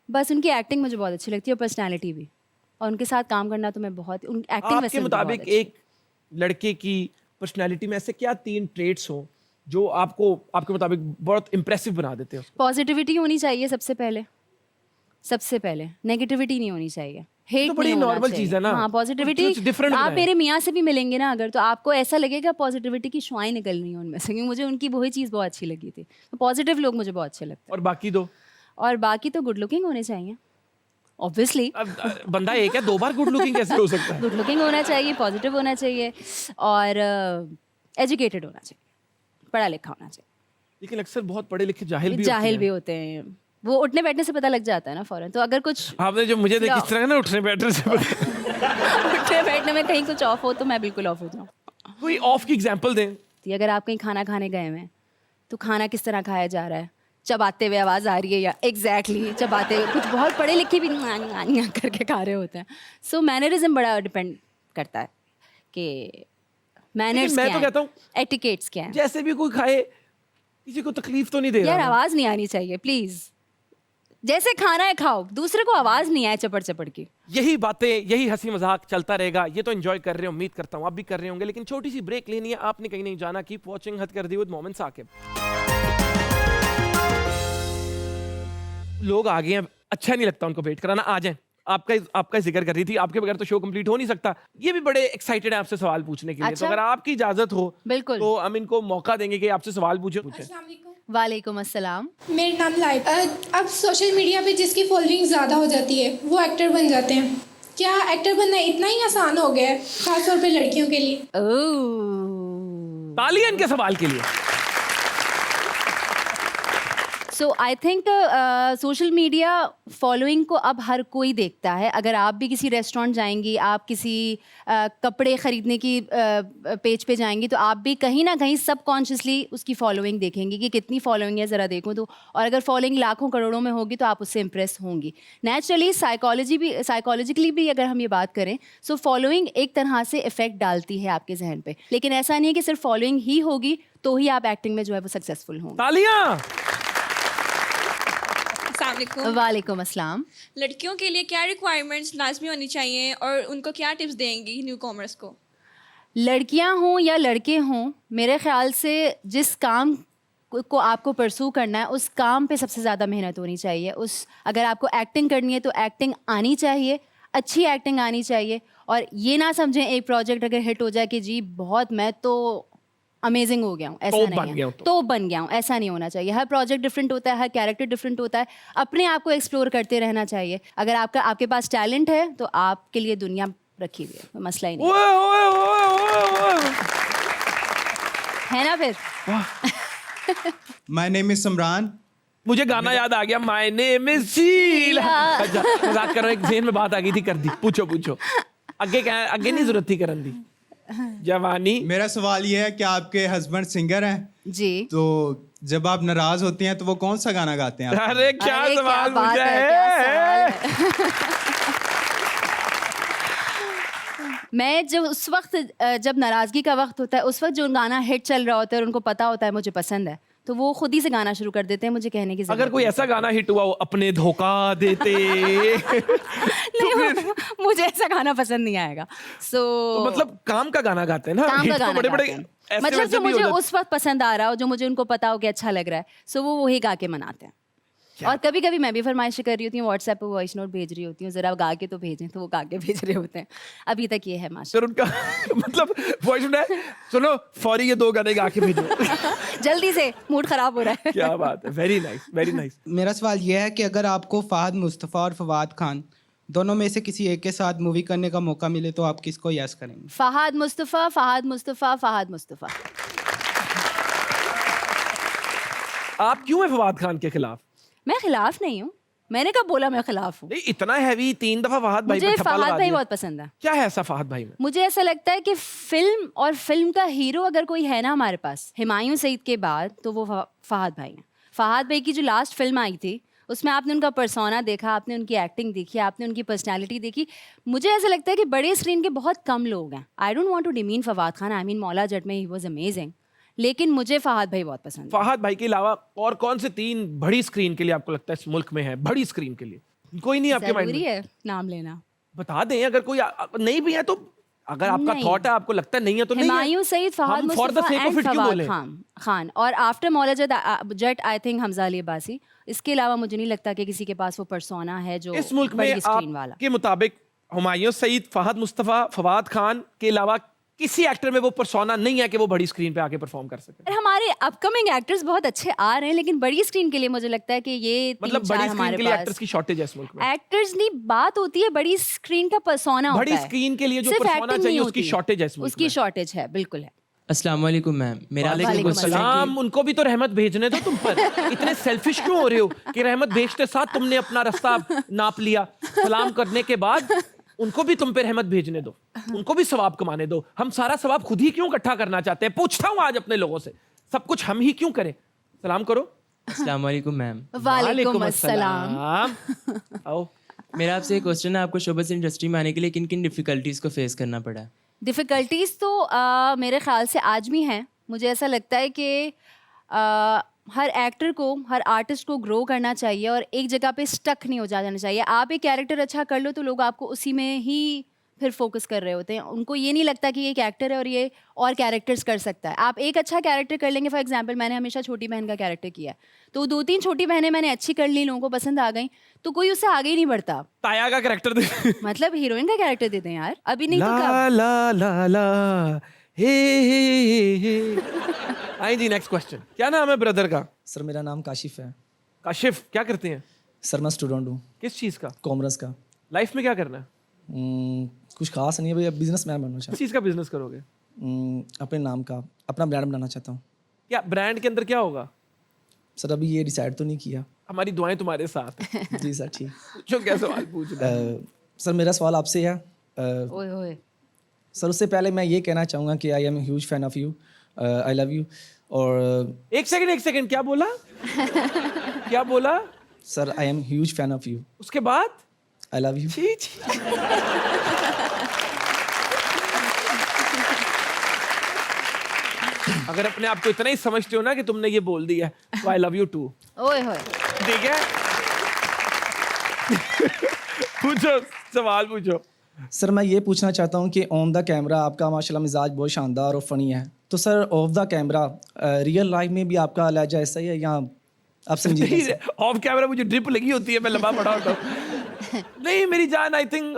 बस उनकी एक्टिंग मुझे बहुत अच्छी लगती है और पर्सनैलिटी भी, और उनके साथ काम करना तो मैं बहुत, उन एक्टिंग वैसे आपके मुझे बहुत मुताबिक अच्छी है। एक लड़के की पर्सनालिटी में ऐसे क्या 3 ट्रेट्स हो जो आपको आपके मुताबिक बहुत इंप्रेसिव बना देते हो? पॉजिटिविटी होनी चाहिए सबसे पहले, सबसे पहले नेगेटिविटी नहीं होनी चाहिए। हेट तो बड़ी नहीं होना normal चाहिए। चीज़ है ना। हाँ, पॉजिटिविटी। कुछ different आप बनाएं। मेरे मियाँ से भी मिलेंगे ना अगर, तो आपको ऐसा लगेगा पॉजिटिविटी की शुआएं निकल रही हैं उनमें से, क्योंकि मुझे उनकी वही चीज़ बहुत अच्छी लगी थी। तो पॉजिटिव लोग मुझे बहुत अच्छे लगते और बाकी दो? हैं। और बाकी तो गुड लुकिंग होने चाहिए ऑब्वियसली। अब बंदा एक है, 2 बार गुड लुकिंग कैसे हो सकता है? गुड लुकिंग होना चाहिए, पॉजिटिव होना चाहिए, और एजुकेटेड होना चाहिए, पढ़ा लिखा होना चाहिए। लेकिन अक्सर बहुत पढ़े लिखे जाहिल भी जाहिल होते भी हैं। होते हैं, वो उठने बैठने से पता लग जाता है ना फौरन। तो अगर कुछ आपने जो मुझे देख किस तरह ना उठने बैठने से उठने बैठने में कहीं कुछ ऑफ हो तो मैं बिल्कुल ऑफ हो जाऊँ। कोई ऑफ की एग्जांपल दें। कि अगर आप कहीं खाना खाने गए हैं तो खाना किस तरह खाया जा रहा है, चबाते हुए आवाज़ आ रही है या एग्जैक्टली चबाते हुए, कुछ बहुत पढ़े लिखे भी नानी करके खा रहे होते हैं। सो मैनरिज्म बड़ा डिपेंड करता है कि मैनर्स मैं क्या तो कहता हूँ एटिकेट्स क्या हैं। जैसे भी कोई खाए किसी को तकलीफ तो नहीं दे यार रहा ना। आवाज़ नहीं आनी चाहिए प्लीज़, जैसे खाना है खाओ, दूसरे को आवाज़ नहीं आए चपड़ चपड़ की। यही बातें, यही हंसी मजाक चलता रहेगा। ये तो एंजॉय कर रहे हो, उम्मीद करता हूँ आप भी कर रहे होंगे। लेकिन छोटी सी ब्रेक लेनी है, आपने कहीं नहीं जाना। कीप वॉचिंग हद कर दी विद मोमिन साकिब। लोग आ गए हैं, अच्छा नहीं लगता उनको वेट कराना। आ जाएं, आपका जिक्र कर रही थी, आपके बगैर तो शो कंप्लीट हो नहीं सकता। ये भी बड़े एक्साइटेड है आपसे सवाल पूछने के लिए। अच्छा। तो अगर आपकी इजाजत हो बिल्कुल। तो हम इनको मौका देंगे कि आपसे सवाल पूछे। अस्सलाम वालेकुम अस्सलाम। मेरा नाम लाइब। अब सोशल मीडिया पे जिसकी फॉलोइंग ज़्यादा हो जाती है वो एक्टर बन जाते हैं। क्या एक्टर बनना इतना ही आसान हो गया है, खासतौर पे लड़कियों के लिए? ओह, तालियां इनके सवाल के लिए। So I think social media following को अब हर कोई देखता है। अगर आप भी किसी रेस्टोरेंट जाएंगी, आप किसी कपड़े ख़रीदने की पेज पे जाएंगी, तो आप भी कहीं ना कहीं सबकॉन्शियसली उसकी फॉलोइंग देखेंगी कि कितनी फॉलोइंग है, ज़रा देखूं तो। और अगर फॉलोइंग लाखों करोड़ों में होगी तो आप उससे इम्प्रेस होंगी। नेचुरली साइकोलॉजिकली भी अगर हम ये बात करें, सो फॉलोइंग एक तरह से इफ़ेक्ट डालती है आपके जहन पे। लेकिन ऐसा नहीं है कि सिर्फ फॉलोइंग ही होगी तो ही आप एक्टिंग में जो है वो सक्सेसफुल होंगे। तालियां। अस्सलाम वालेकुम अस्सलाम। लड़कियों के लिए क्या रिक्वायरमेंट्स लाजमी होनी चाहिए और उनको क्या टिप्स देंगी न्यू कॉमर्स को? लड़कियां हों या लड़के हों, मेरे ख्याल से जिस काम को आपको परसू करना है उस काम पे सबसे ज़्यादा मेहनत होनी चाहिए। अगर आपको एक्टिंग करनी है तो एक्टिंग आनी चाहिए, अच्छी एक्टिंग आनी चाहिए। और ये ना समझें एक प्रोजेक्ट अगर हिट हो जाए कि जी बहुत मैं तो अमेजिंग हो गया हूँ, ऐसा तो नहीं बन है। गया हूँ तो। तो बन गया हूँ, ऐसा नहीं होना चाहिए। हर प्रोजेक्ट डिफरेंट होता है, हर कैरेक्टर डिफरेंट होता है। अपने आप को एक्सप्लोर करते रहना चाहिए। अगर आपके पास टैलेंट है तो आपके लिए दुनिया रखी हुई है, कोई मसला ही नहीं ओए ओए ओए ओए ओए। है ना। फिर माय नेम इज समरान। मुझे गाना याद आ गया, माय नेम इज शीला। अच्छा, मजाक कर रहा हूं, एक ज़हन में बात आ गई थी, कर दी। पूछो आगे क्या है? आगे नहीं जरूरत थी करन दी। जवानी। मेरा सवाल ये है कि आपके हस्बैंड सिंगर हैं, जी। तो जब आप नाराज होते हैं तो वो कौन सा गाना गाते हैं आप? अरे क्या अरे, सवाल बात पूछा है, क्या है। सवाल है। मैं उस वक्त जब नाराज़गी का वक्त होता है, उस वक्त जो गाना हिट चल रहा होता है और उनको पता होता है मुझे पसंद है, तो वो खुद ही से गाना शुरू कर देते हैं, मुझे कहने की अगर कोई ऐसा गाना हिट हुआ हो, अपने धोखा देते नहीं, मुझे ऐसा गाना पसंद नहीं आएगा। तो मतलब काम का गाना गाते हैं ना, काम हिट का तो गाना बड़े बड़े गाते हैं। ऐसे मतलब वैसे जो भी हो मुझे जाते- उस वक्त पसंद आ रहा हो, जो मुझे उनको पता हो कि अच्छा लग रहा है, सो वो वही गा के मनाते हैं। और कभी कभी मैं भी फरमाइश कर रही होती हूँ, व्हाट्सएप पे वॉइस नोट भेज रही होती हूँ, जरा गा के तो भेजें, तो वो गा के भेज रहे होते हैं। अभी तक ये है माशा। फिर उनका मतलब वॉइस नोट है, सुनो फौरी ये 2 गाने गा के भेजो। जल्दी से, मूड खराब हो रहा है। क्या बात है, वेरी नाइस वेरी नाइस। मेरा सवाल यह है कि अगर आपको फहद मुस्तफ़ा और फवाद खान दोनों में से किसी एक के साथ मूवी करने का मौका मिले तो आप किसको यस करेंगे? फहद मुस्तफ़ा, फहद मुस्तफ़ा, फहद मुस्तफ़ा। आप क्यों है फवाद खान के खिलाफ? मैं खिलाफ नहीं हूँ, मैंने कब बोला मैं खिलाफ हूँ? नहीं, इतना हैवी 3 दफा फहद भाई मुझे पे ठप्पा फहद लगा भाई दिया। बहुत पसंद है। क्या है ऐसा फहद भाई में? मुझे ऐसा लगता है कि फिल्म और फिल्म का हीरो अगर कोई है ना हमारे पास, हुमायूं सईद के बाद, तो वो फहद भाई हैं। फहद भाई की जो लास्ट फिल्म आई थी, उसमें आपने उनका पर्सोना देखा, आपने उनकी एक्टिंग देखी, आपने उनकी पर्सनालिटी देखी। मुझे ऐसा लगता है कि बड़े स्क्रीन के बहुत कम लोग हैं। I don't want to demean Fawad Khan, I mean Maula Jatt में ही वाज अमेजिंग, लेकिन मुझे फहद भाई बहुत पसंद है। फहद भाई के अलावा और कौन से 3 बड़ी स्क्रीन के लिए आपको लगता है इस मुल्क में है? बड़ी स्क्रीन के लिए कोई नहीं आपके माइंड जरूरी में? है नाम लेना? बता दें, अगर कोई नहीं भी है तो, अगर आपका नहीं। थॉट है, आपको लगता है नहीं है तो नहीं है। हुमायूं सईद, फहद हम for the Mustafa sake of and it क्यों फवाद बोले? खान और after Maula Jatt I think Hamza Ali Abbasi. इसके अलावा मुझे नहीं लगता कि किसी के पास वो पर्सोना है जो इस मुल्क में बड़ी स्क्रीन वाला। आपके मुताबिक हुमायूं सईद, फहद मुस्तफा, फवाद खान के अलावा किसी एक्टर में वो पर्सोना नहीं है कि वो बड़ी स्क्रीन पे आके परफॉर्म कर सके? हमारे अपकमिंग एक्टर्स बहुत अच्छे आ रहे हैं, लेकिन बड़ी स्क्रीन के लिए मुझे लगता है कि ये मतलब 3-4 बड़ी स्क्रीन हमारे के लिए पास एक्टर्स की शॉर्टेज है इस मुल्क में। एक्टर्स नहीं, बात होती है बड़ी स्क्रीन का पर्सोना होता बड़ी है। स्क्रीन के लिए जो सिर्फ persona acting चाहिए, नहीं उसकी होती है। shortage है इस मुल्क उसकी में। शॉर्टेज है, बिल्कुल है। अस्सलाम वालेकुम मैम, मेरा आपसे वालेकुम क्वेश्चन है सलाम, उनको भी तो रहमत भेजने दो तुम पर। इतने सेल्फिश क्यों हो रहे हो कि रहमत भेजते साथ तुमने अपना रास्ता नाप लिया? सलाम करने के बाद उनको भी तुम पे रहमत भेजने दो, उनको भी सवाब कमाने दो। हम सारा सवाब खुद ही क्यों इकट्ठा करना चाहते हैं? पूछता हूँ आज अपने लोगों से, सब कुछ हम ही क्यों करें? सलाम करो। अस्सलाम वालेकुम मैम, वालेकुम अस्सलाम। आओ। मेरा आपसे एक क्वेश्चन है, आपको शोबिज़ इंडस्ट्री में आने के लिए किन किन डिफ़िकल्टीज़ को फेस करना पड़ा है? डिफ़िकल्टीज़ तो मेरे ख्याल से आज भी हैं। मुझे ऐसा लगता है कि हर एक्टर को, हर आर्टिस्ट को ग्रो करना चाहिए और एक जगह पे स्टक नहीं हो जाना चाहिए। आप एक कैरेक्टर अच्छा कर लो तो लोग आपको उसी में ही फिर फोकस कर रहे होते हैं। उनको ये नहीं लगता कि ये एक एक्टर है और ये और कैरेक्टर्स कर सकता है। आप एक अच्छा कैरेक्टर कर लेंगे, फॉर एग्जांपल मैंने हमेशा छोटी बहन का कैरेक्टर किया है, तो 2-3 छोटी बहनें मैंने अच्छी कर ली, लोगों को पसंद आ गई, तो कोई उससे आगे ही नहीं बढ़ता। ताया का कैरेक्टर दे। मतलब हीरोइन का कैरेक्टर देते हैं यार, अभी नहीं तो ला कब। ला ला ला हे हे हे हाँ जी, नेक्स्ट क्वेश्चन। क्या नाम है ब्रदर का? सर मेरा नाम काशिफ है। काशिफ, क्या करते हैं? सर मैं स्टूडेंट हूँ किस चीज़ का? कॉमर्स का। लाइफ में क्या करना है? कुछ खास नहीं है भैया, बिजनेसमैन बनना किस चाहता चीज़ का बिजनेस करोगे? हूँ। अपने नाम का अपना ब्रांड बनाना चाहता हूँ। क्या ब्रांड के अंदर क्या होगा? सर अभी ये डिसाइड तो नहीं किया। हमारी दुआएं तुम्हारे साथ हैं। जी सर ठीक। पूछो, क्या सवाल पूछना है? सर मेरा सवाल आपसे है। ओए होए। सर उससे पहले मैं ये कहना चाहूँगा कि I am huge fan of you, I love you. और एक सेकंड, क्या बोला? क्या बोला? Sir I am huge fan of you, उसके बाद? I love you. छी छी। अगर अपने आप को इतना ही समझते हो ना कि तुमने ये बोल दिया तो आई लव यू टू। ओए होए। ठीक है। पूछो, सवाल पूछो। सर मैं ये पूछना चाहता हूँ कि ऑन द कैमरा आपका माशाल्लाह मिजाज बहुत शानदार और फनी है, तो sir of the camera real life में भी आपका लहजा ऐसा ही है या आप समझिए? ऑफ कैमरा मुझे ड्रिप लगी होती है, मैं लंबा पड़ा होता हूँ। नहीं मेरी जान, आई थिंक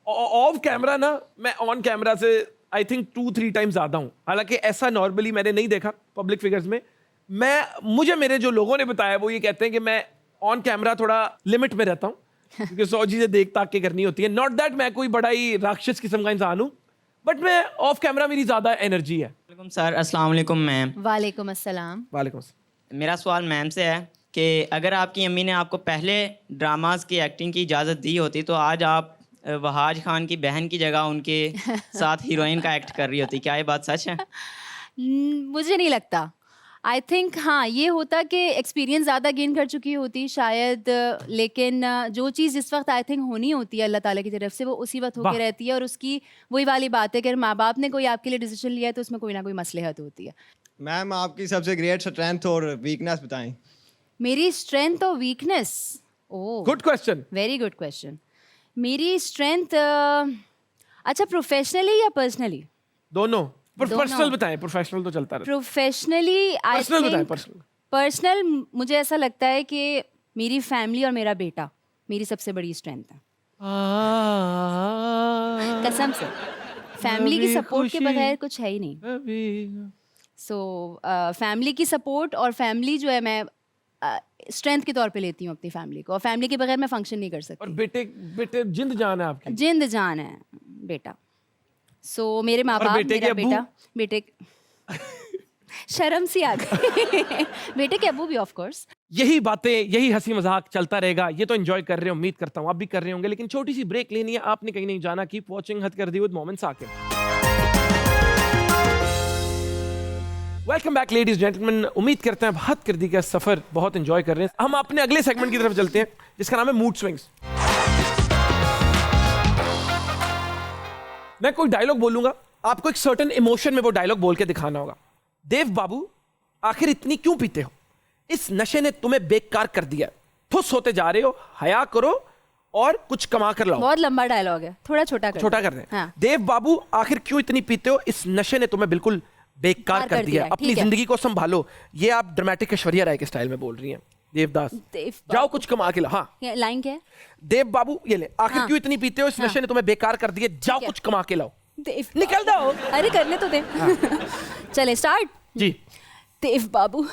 ऑफ कैमरा ना मैं ऑन कैमरा से आई थिंक 2-3 टाइम्स ज़्यादा हूँ। हालांकि ऐसा नॉर्मली मैंने नहीं देखा पब्लिक फिगर्स में। मुझे मेरे जो लोगों ने बताया वो ये कहते हैं कि मैं ऑन कैमरा थोड़ा लिमिट में रहता हूँ, क्योंकि 100 चीज़ें देख ताक के करनी होती है। नॉट दैट मैं कोई बड़ा ही राक्षस किस्म का इंसान हूँ, बट मैं ऑफ कैमरा मेरी ज़्यादा एनर्जी है। सर अस्सलाम वालेकुम मैम। वालेकुम अस्सलाम। वालेकुम अस्सलाम। मेरा सवाल मैम से है कि अगर आपकी अम्मी ने आपको पहले ड्रामास की एक्टिंग की इजाज़त दी होती तो आज आप वहाज खान की बहन की जगह उनके साथ हीरोइन का एक्ट कर रही होती। क्या ये बात सच है? मुझे नहीं लगता। आई थिंक हाँ ये होता कि एक्सपीरियंस ज़्यादा गेन कर चुकी होती शायद, लेकिन जो चीज़ जिस वक्त आई थिंक होनी होती है अल्लाह ताला की तरफ से वो उसी वक्त होके रहती है। और उसकी वही वाली बात है कि अगर माँ बाप ने कोई आपके लिए डिसीजन लिया है तो उसमें कोई ना कोई मसलहत होती है। मैम आपकी सबसे ग्रेट स्ट्रेंथ और वीकनेस बताएं। मेरी स्ट्रेंथ और weakness? Oh good question. Very good question. मेरी स्ट्रेंथ अच्छा प्रोफेशनली या पर्सनली? दोनों। पर्सनल बताएं, प्रोफेशनल तो चलता रहता है। प्रोफेशनली आई पर्सनल बताएं, थिंक पर्सनल मुझे ऐसा लगता है कि मेरी फैमिली और मेरा बेटा मेरी सबसे बड़ी स्ट्रेंथ है, कसम से। फैमिली की सपोर्ट के बगैर कुछ है ही नहीं। सो फैमिली की सपोर्ट और फैमिली जो है मैं स्ट्रेंथ के तौर पे लेती हूँ अपनी फैमिली को, और फैमिली के बगैर मैं फंक्शन नहीं कर सकती। और बेटे जिंद जान है आपकी? जिंद जान है बेटा। सो मेरे माँ और बाप, बेटे के मेरा अब्बू? बेटा शर्म सी आ गई। बेटे के अब्बू भी ऑफ कोर्स। यही बातें, यही हंसी मजाक चलता रहेगा। ये तो एंजॉय कर रहे हो, उम्मीद करता हूँ आप भी कर रहे होंगे। लेकिन छोटी सी ब्रेक लेनी है, आपने कहीं नहीं जाना। कीप वॉचिंग हद कर दी with Momin Saqib. Welcome back ladies gentleman. उम्मीद करते हैं हद कर दी का सफर बहुत एंजॉय कर रहे हैं। हम अपने अगले सेगमेंट की तरफ चलते हैं जिसका नाम है मूड स्विंग्स। मैं कोई डायलॉग बोलूंगा, आपको एक सर्टेन इमोशन में वो डायलॉग बोल के दिखाना होगा। देव बाबू आखिर इतनी क्यों पीते हो? इस नशे ने तुम्हें बेकार कर दिया। फुस होते जा रहे हो, हया करो और कुछ कमा कर लाओ। बहुत लंबा डायलॉग है, थोड़ा छोटा कर दें। हाँ। देव बाबू आखिर क्यों इतनी पीते हो? इस नशे ने तुम्हें बिल्कुल बेकार कर दिया। अपनी जिंदगी को संभालो। ये आप ड्रामेटिक ऐश्वर्या राय के स्टाइल में बोल रही हैं। देवदास, जाओ कुछ कमा के लाओ। हाँ, लाइन क्या है? देव बाबू ये ले, आखिर क्यों इतनी पीते हो? इस नशे ने तुम्हें बेकार कर दिया। जाओ कुछ कमा के लाओ। निकल जाओ। अरे करने तो दे। चले स्टार्ट जी। देव बाबू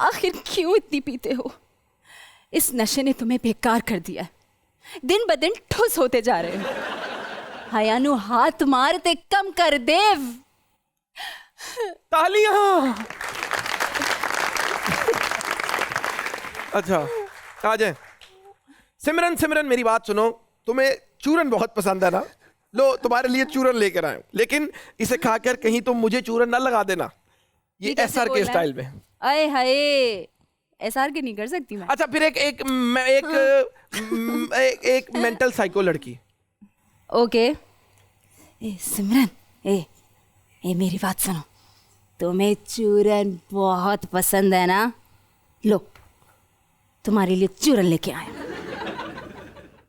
आखिर क्यों इतनी पीते हो? इस नशे ने तुम्हें बेकार कर दिया। दिन ब दिन ठुस होते जा रहे हो। हयानु हाथ मारते कम कर देव। तालियां। अच्छा आ जाए। सिमरन मेरी बात सुनो। तुम्हें चूरन बहुत पसंद है ना? लो तुम्हारे लिए चूरन लेकर आए, लेकिन इसे खाकर कहीं तुम मुझे चूरन ना लगा देना। ये एसआर के स्टाइल में। अरे हाय, एसआर के नहीं कर सकती मैं। अच्छा फिर एक मेंटल साइको लड़की। ओके। सिमरन ए मेरी बात सुनो। तुम्हें चूरन बहुत पसंद है ना? लो तुम्हारे लिए चूरन लेके आया,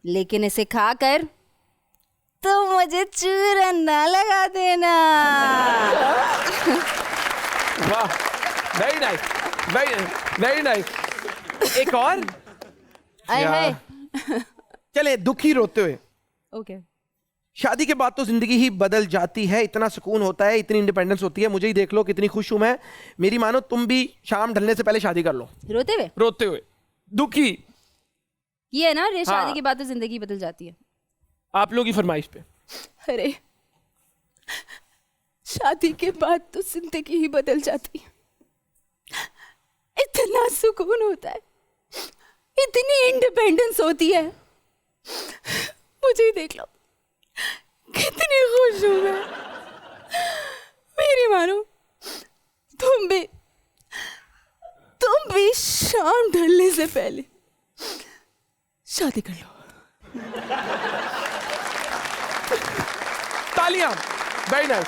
लेकिन इसे खाकर तो मुझे चूरन ना लगा देना। वाह, वेरी नाइस, वेरी नाइस। एक और। आए हाय। चले दुखी रोते हुए। ओके। शादी के बाद तो जिंदगी ही बदल जाती है, इतना सुकून होता है, इतनी इंडिपेंडेंस होती है। मुझे ही देख लो कितनी खुश हूं मैं। मेरी मानो तुम भी शाम ढलने से पहले शादी कर लो। रोते हुए? रोते हुए, दुखी। ये है ना रे, शादी हाँ। के बाद तो जिंदगी बदल जाती है। आप लोगों की फरमाइश पे। अरे शादी के बाद तो जिंदगी ही बदल जाती है। इतना सुकून होता है, इतनी इंडिपेंडेंस होती है। मुझे ही देख लो कितनी खुश हूं मैं। मेरी मानो तुम भी शाम ढलने से पहले शादी कर लो। तालियां, वेरी नाइस।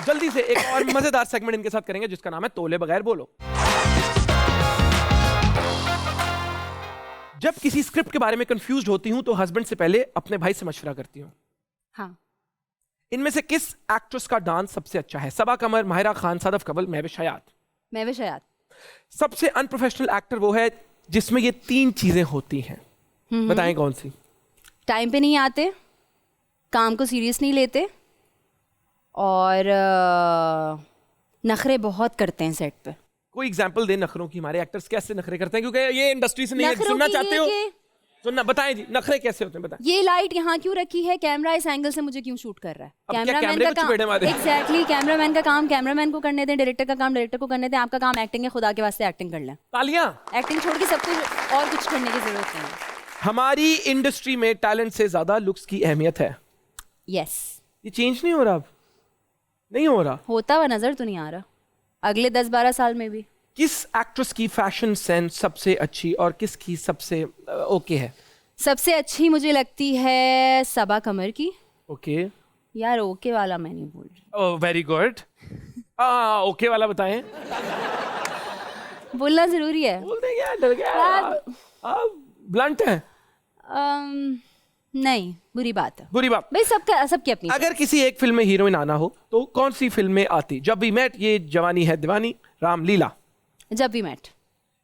जल्दी से एक और मजेदार सेगमेंट इनके साथ करेंगे जिसका नाम है तोले बगैर बोलो। जब किसी स्क्रिप्ट के बारे में कंफ्यूज्ड होती हूं तो हस्बैंड से पहले अपने भाई से मशवरा करती हूं। हाँ। इनमें से किस एक्ट्रेस का डांस सबसे अच्छा है? सबा कमर, माहिरा खान, सदफ कबल, महविश हयात। महविश हयात। सबसे अनप्रोफेशनल एक्टर वो है जिसमें ये तीन चीजें होती हैं। बताएं कौन सी? टाइम पे नहीं आते, काम को सीरियस नहीं लेते, और नखरे बहुत करते हैं सेट पे। कोई एग्जांपल दे नखरों की। हमारे एक्टर्स कैसे नखरे करते हैं? क्योंकि ये इंडस्ट्री से नहीं है। नखरों सुनना की चाहते ये हो? कि- सुनना, बताएं जी, नखरे कैसे होते हैं बताएं। ये लाइट यहाँ क्यों रखी है, कैमरा इस एंगल से मुझे क्यों शूट कर रहा है? अब क्या कैमरे को चपेड़े मारे? एग्जैक्टली, कैमरामैन का काम कैमरामैन को करने दें, डायरेक्टर का काम डायरेक्टर को करने दें। आपका काम एक्टिंग है, खुदा के वास्ते एक्टिंग कर लें। तालियां। एक्टिंग छोड़ के सब कुछ और कुछ करने की जरूरत नहीं है। हमारी इंडस्ट्री में टैलेंट से ज्यादा लुक्स की अहमियत है। यस। ये चेंज नहीं हो रहा? अब नहीं हो रहा। होता हुआ नजर तो नहीं आ रहा अगले 10-12 साल में भी। किस एक्ट्रेस की फैशन सेंस सबसे अच्छी और किसकी सबसे ओके है? सबसे अच्छी मुझे लगती है सबा कमर की। ओके। यार ओके वाला मैं नहीं बोल रही। Oh very good. ओके वाला बताएं। बोलना जरूरी है। बोल दे क्या, डर गया? ब्लंट है। नहीं, बुरी बात है। बुरी बात। भाई सबकी अपनी। अगर किसी एक फिल्म में हीरोइन आना हो तो कौन सी फिल्म में आती? जब वी मेट, ये जवानी है दीवानी, रामलीला। जब वी मेट।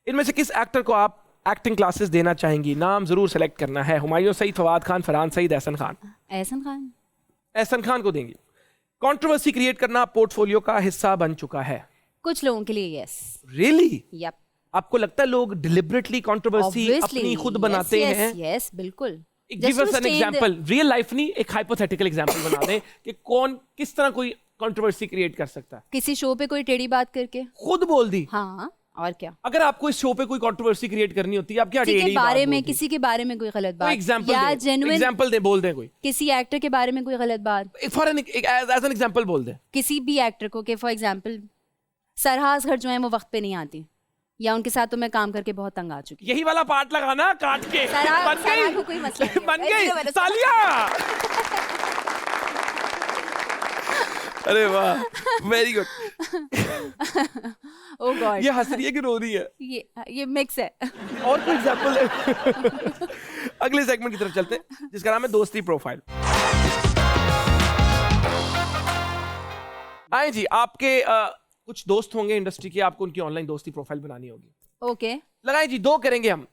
इनमें से किस एक्टर को आप एक्टिंग क्लासेस देना चाहेंगी? नाम जरूर सेलेक्ट करना है। हुमायूं सईद, फवाद खान, फरहान सईद, एहसन खान। एहसन खान। एहसन खान को देंगी। कंट्रोवर्सी क्रिएट करना पोर्टफोलियो का हिस्सा बन चुका है। कुछ लोगों के लिए यस। रियली? यप। आपको लगता है लोग डिलिबरेटली कंट्रोवर्सी अपनी खुद बनाते हैं? यस बिल्कुल। Give us an example. Real life नहीं, एक हाइपोथेटिकल एग्जांपल बना दें कि कौन किस तरह कोई कंट्रोवर्सी क्रिएट कर सकता है। किसी शो पे कोई टेढ़ी बात करके खुद बोल दी। हाँ, और क्या? अगर आपको इस शो पे कोई कंट्रोवर्सी क्रिएट करनी होती है, आप क्या किसी के टेढ़ी बारे बात में बोलती? किसी के बारे में कोई गलत बात, एग्जांपल या दे, जेन्युइन एग्जांपल दे, बोल दे कोई। किसी एक्टर के बारे में कोई गलत बात, for an as an example बोल दे। किसी भी एक्टर को कि फॉर एग्जांपल सरहास खर जो है वो वक्त पे नहीं आती, या उनके साथ तो मैं काम करके बहुत तंग आ चुकी। यही वाला पार्ट लगाना काट के। बन सराह को कोई मसला गई, नहीं बन है। गई। तालियां। अरे वाह, वेरी गुड। ओह गॉड, ये हंस रही है कि रो रही है? ये मिक्स है। और कोई एग्जांपल है? अगले सेगमेंट की तरफ चलते हैं जिसका नाम है दोस्ती प्रोफाइल। आए जी, आपके कुछ दोस्त होंगे इंडस्ट्री के, आपको उनकी ऑनलाइन दोस्ती प्रोफाइल बनानी होगी। ओके। लगाए जी, दो करेंगे हम।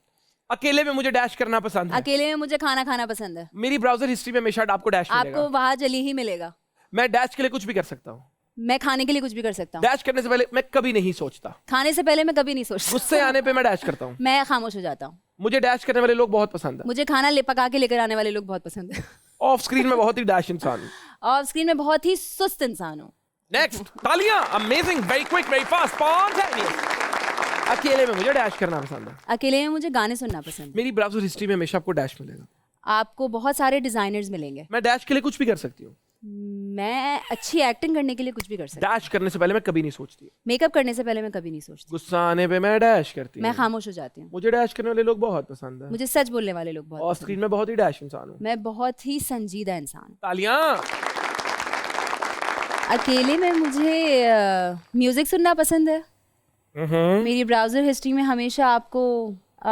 अकेले में मुझे डैश करना पसंद है। अकेले में मुझे खाना खाना पसंद है। मेरी ब्राउजर हिस्ट्री में हमेशा आपको डैश मिलेगा। आपको वहां जली ही मिलेगा। मैं डैश के लिए कुछ भी कर सकता हूँ। मैं खाने के लिए कुछ भी कर सकता हूँ। डैश करने से पहले मैं कभी नहीं सोचता। खाने से पहले मैं कभी नहीं सोचता। गुस्से आने पे मैं डैश करता हूँ। मैं खामोश हो जाता हूँ। मुझे डैश करने वाले लोग बहुत पसंद है। मुझे खाना पका के लेकर आने वाले लोग बहुत पसंद है। ऑफ स्क्रीन में बहुत ही डैश इंसान हूँ। ऑफ स्क्रीन में बहुत ही सुस्त इंसान हूँ। नेक्स्ट, तालियां। Amazing, very quick, very fast, spontaneous. अकेले में मुझे डैश करना पसंद है। अकेले में मुझे गाने सुनना पसंद है। मेरी ब्राउजर हिस्ट्री में हमेशा आपको डैश मिलेगा। आपको बहुत सारे डिजाइनर्स मिलेंगे। मैं डैश के लिए कुछ भी कर सकती हूँ। मैं अच्छी एक्टिंग करने के लिए कुछ भी कर सकती हूँ। डैश करने से पहले मैं कभी नहीं सोचती। मेकअप करने से पहले मैं कभी नहीं सोचती। गुस्सा आने पे मैं डैश करती हूँ। मैं खामोश हो जाती हूँ। मुझे डैश करने वाले लोग बहुत पसंद है। मुझे सच बोलने वाले लोग बहुत ऑफ पसंद स्क्रीन में बहुत ही डैश इंसान हूँ। हैं। मैं बहुत ही संजीदा इंसान हूँ। तालियां। अकेले में मुझे म्यूजिक सुनना पसंद है। मेरी ब्राउजर हिस्ट्री में हमेशा आपको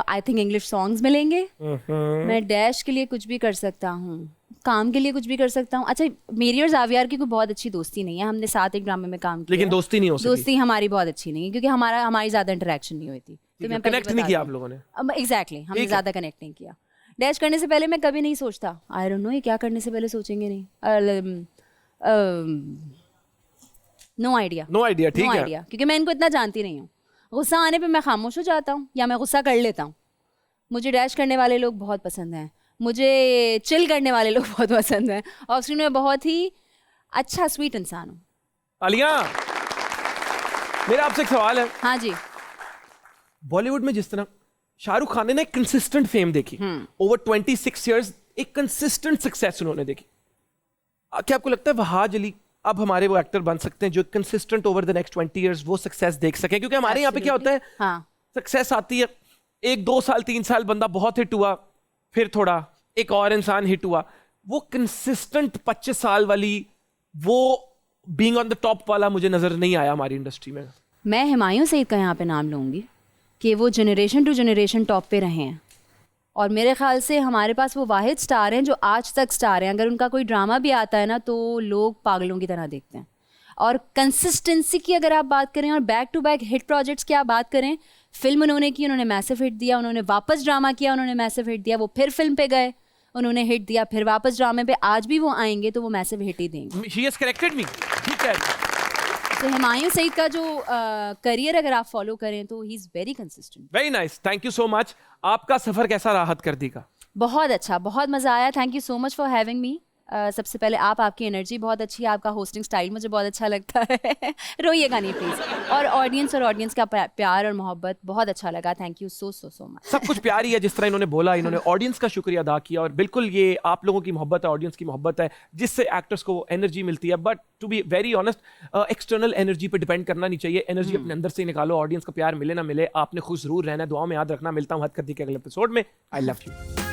आई थिंक इंग्लिश सॉन्ग्स मिलेंगे। मैं डैश के लिए कुछ भी कर सकता हूँ, काम के लिए कुछ भी कर सकता हूँ। अच्छा, मेरी और जावियार की कोई बहुत अच्छी दोस्ती नहीं है। हमने साथ एक ड्रामे में काम किया, लेकिन दोस्ती नहीं हो सकती। दोस्ती हमारी बहुत अच्छी नहीं है क्योंकि हमारी ज्यादा इंटरेक्शन नहीं हुई थी। तो मैं कनेक्ट नहीं किया आप लोगों ने? एग्जैक्टली, हमने ज्यादा कनेक्ट नहीं किया। डैश करने से पहले मैं कभी नहीं सोचता, आई डोंट नो ये क्या करने से पहले सोचेंगे नहीं, नो आइडिया, नो आइडिया, ठीक नो है। आइडिया, क्योंकि मैं इनको इतना जानती नहीं हूँ। गुस्सा आने पे मैं खामोश हो जाता हूँ या मैं गुस्सा कर लेता हूँ। मुझे डैश करने वाले लोग बहुत पसंद हैं, मुझे चिल करने वाले लोग बहुत पसंद हैं। ऑफ स्क्रीन में बहुत ही अच्छा स्वीट इंसान हूँ। आलिया, मेरा आपसे एक सवाल है। हाँ जी। बॉलीवुड में जिस तरह शाहरुख खान ने ना एक कंसिस्टेंट फेम देखी, ओवर 26 इयर्स एक कंसिस्टेंट सक्सेस उन्होंने देखी, क्या आपको लगता है वहाज अली अब हमारे वो एक्टर बन सकते हैं जो consistent over the next 20 years वो सक्सेस देख सके? क्योंकि हमारे यहाँ पे क्या होता है, हाँ, सक्सेस आती है 1-2 साल 3 साल बंदा बहुत हिट हुआ, फिर थोड़ा एक और इंसान हिट हुआ, वो कंसिस्टेंट 25 साल वाली वो बीइंग ऑन द टॉप वाला मुझे नजर नहीं आया हमारी इंडस्ट्री में। मैं हुमायूं सईद का यहाँ पे नाम लूँगी कि वो जनरेशन टू जनरेशन टॉप पे रहे हैं, और मेरे ख्याल से हमारे पास वो वाहिद स्टार हैं जो आज तक स्टार हैं। अगर उनका कोई ड्रामा भी आता है ना तो लोग पागलों की तरह देखते हैं। और कंसिस्टेंसी की अगर आप बात करें और back to back hit projects की आप बात करें, फिल्म उन्होंने की, उन्होंने मैसिव हिट दिया, उन्होंने वापस ड्रामा किया, उन्होंने मैसिव हिट दिया, वो फिर फिल्म पे गए, उन्होंने हिट दिया, फिर वापस ड्रामे पे, आज भी वो आएंगे तो वो मैसिव हिट ही देंगे। She has corrected me, ठीक है। तो हुमायूं सईद का जो करियर अगर आप फॉलो करें तो he is very consistent. Very nice, thank you so much. आपका सफर कैसा रहा हदकर्दी का? बहुत अच्छा, बहुत मज़ा आया। Thank you so much for having me. सबसे पहले आपकी एनर्जी बहुत अच्छी है, आपका होस्टिंग स्टाइल मुझे बहुत अच्छा लगता है। रोइएगा नहीं प्लीज़। और ऑडियंस का प्यार और मोहब्बत बहुत अच्छा लगा। Thank you so much. सब कुछ प्यार ही है, जिस तरह इन्होंने बोला, इन्होंने ऑडियंस का शुक्रिया अदा किया, और बिल्कुल ये आप लोगों की मोहब्बत है, ऑडियंस की मोहब्बत है, जिससे एक्टर्स को एनर्जी मिलती है। But to be very honest, external energy पे डिपेंड करना नहीं चाहिए, एनर्जी अपने अंदर से ही निकालो। ऑडियंस का प्यार मिले ना मिले, आपने खुश जरूर रहना है। दुआ में याद रखना। मिलता हूँ हदकर्दी के अगले एपिसोड में। I love you.